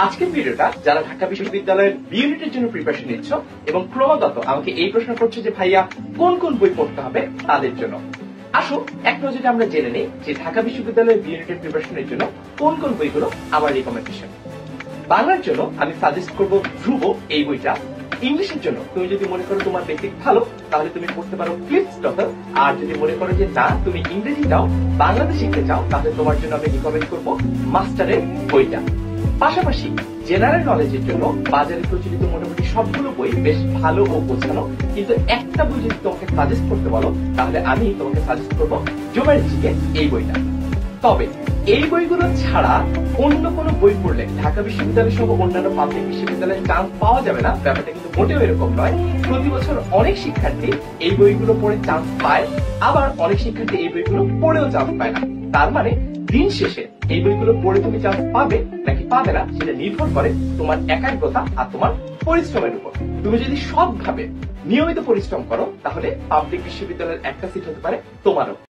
আজকের ভিডিওটা যারা ঢাকা বিশ্ববিদ্যালয়ের বি ইউনিটের জন্য প্রিপারেশন নিচ্ছ এবং ক্রমাগত আমাকে এই প্রশ্ন করছো যে ভাইয়া কোন কোন বই পড়তে হবে তাদের জন্য। আসো এক নজরে আমরা জেনে নেই যে ঢাকা বিশ্ববিদ্যালয়ের বি ইউনিটের প্রিপারেশনের জন্য কোন কোন বইগুলো আমার রিকমেন্ডেশন। বাংলার জন্য আমি সাজেস্ট করব ধ্রুব এই বইটা। ইংলিশের জন্য তুমি যদি মনে করো তোমার বেসিক ভালো তাহলে তুমি পড়তে পারো ফ্লিপস্টটার। আর যদি মনে করো যে না তুমি ইংরেজি চাও, বাংলাতে শিখতে চাও, তাহলে তোমার জন্য আমি রিকমেন্ড করব মাস্টারের বইটা। পাশাপাশি জেনারেল নলেজের জন্য বাজারে প্রচলিত মোটামুটি সবগুলো বই বেশ ভালো ও গোছানো, কিন্তু একটা বই যদি তোমাকে সাজেস্ট করতে বলো তাহলে আমি তোমাকে সাজেস্ট করবো জুমাইজিকে এই বইটা। তবে এই বইগুলো ছাড়া অন্য কোনো বই পড়লে ঢাকা বিশ্ববিদ্যালয় সহ অন্যান্য পাবলিক বিশ্ববিদ্যালয়ে চান্স পাওয়া যাবে না, ব্যাপারটা কিন্তু মোটেও এরকম নয়। প্রতি বছর অনেক শিক্ষার্থী এই বইগুলো পড়ে চান্স পায়, আবার অনেক শিক্ষার্থী এই বইগুলো পড়েও চান্স পায় না। তার মানে দিন শেষে এই বইগুলো পড়ে তুমি চান্স পাবে নাকি পাবে না সেটা নির্ভর করে তোমার একাগ্রতা আর তোমার পরিশ্রমের উপর। তুমি যদি সৎভাবে নিয়মিত পরিশ্রম করো তাহলে পাবলিক বিশ্ববিদ্যালয়ের একটা সিট হতে পারে তোমারও।